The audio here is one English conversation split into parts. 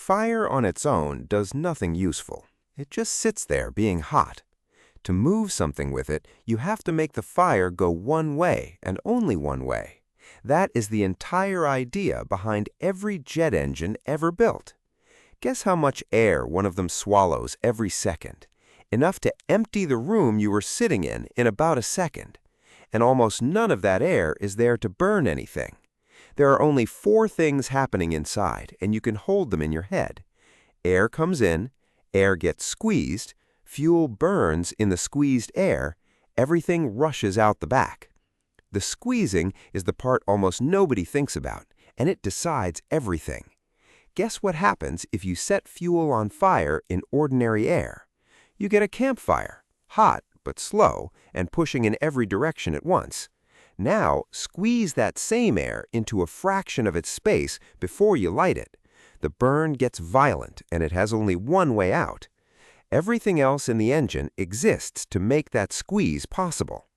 Fire on its own does nothing useful. It just sits there being hot. To move something with it, you have to make the fire go one way and only one way. That is the entire idea behind every jet engine ever built. Guess how much air one of them swallows every second? Enough to empty the room you were sitting in about a second. And almost none of that air is there to burn anything. There are only 4 things happening inside, and you can hold them in your head. Air comes in, air gets squeezed, fuel burns in the squeezed air, everything rushes out the back. The squeezing is the part almost nobody thinks about, and it decides everything. Guess what happens if you set fuel on fire in ordinary air? You get a campfire, hot but slow and pushing in every direction at once. Now, squeeze that same air into a fraction of its space before you light it. The burn gets violent and it has only one way out. Everything else in the engine exists to make that squeeze possible.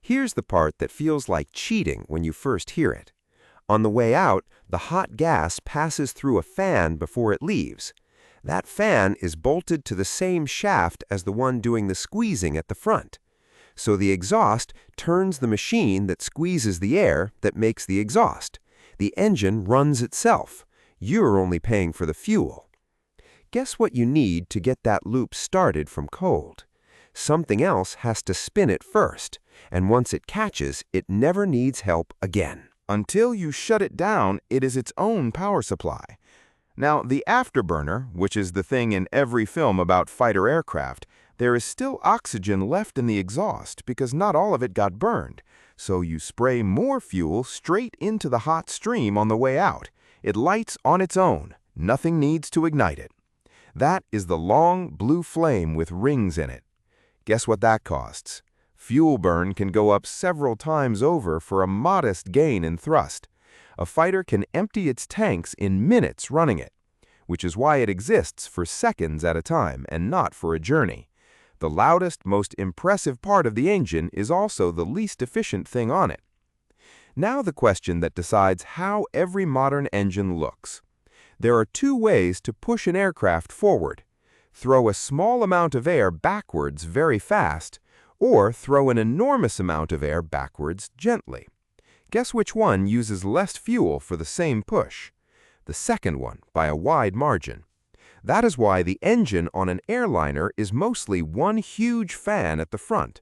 Here's the part that feels like cheating when you first hear it. On the way out, the hot gas passes through a fan before it leaves. That fan is bolted to the same shaft as the one doing the squeezing at the front. So the exhaust turns the machine that squeezes the air that makes the exhaust. The engine runs itself. You're only paying for the fuel. Guess what you need to get that loop started from cold? Something else has to spin it first, and once it catches, it never needs help again. Until you shut it down, it is its own power supply. Now, the afterburner, which is the thing in every film about fighter aircraft, there is still oxygen left in the exhaust because not all of it got burned. So you spray more fuel straight into the hot stream on the way out. It lights on its own. Nothing needs to ignite it. That is the long blue flame with rings in it. Guess what that costs? Fuel burn can go up several times over for a modest gain in thrust. A fighter can empty its tanks in minutes running it, which is why it exists for seconds at a time and not for a journey. The loudest, most impressive part of the engine is also the least efficient thing on it. Now the question that decides how every modern engine looks. There are 2 ways to push an aircraft forward. Throw a small amount of air backwards very fast, or throw an enormous amount of air backwards gently. Guess which one uses less fuel for the same push? The second one, by a wide margin. That is why the engine on an airliner is mostly one huge fan at the front.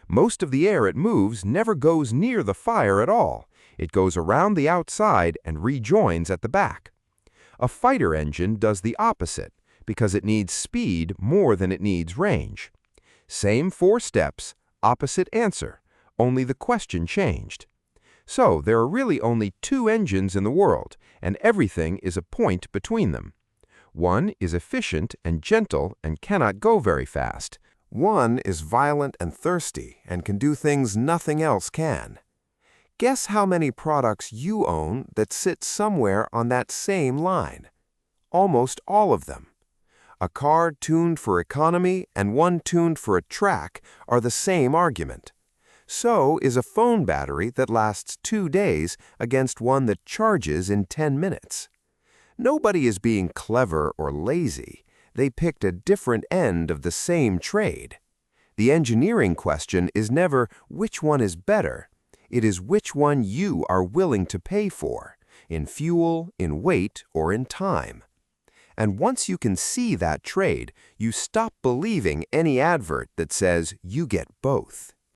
Most of the air it moves never goes near the fire at all. It goes around the outside and rejoins at the back. A fighter engine does the opposite because it needs speed more than it needs range. Same 4 steps, opposite answer, only the question changed. So there are really only 2 engines in the world, and everything is a point between them. One is efficient and gentle and cannot go very fast. One is violent and thirsty and can do things nothing else can. Guess how many products you own that sit somewhere on that same line? Almost all of them. A car tuned for economy and one tuned for a track are the same argument. So is a phone battery that lasts 2 days against one that charges in 10 minutes. Nobody is being clever or lazy. They picked a different end of the same trade. The engineering question is never which one is better. It is which one you are willing to pay for, in fuel, in weight, or in time. And once you can see that trade, you stop believing any advert that says you get both.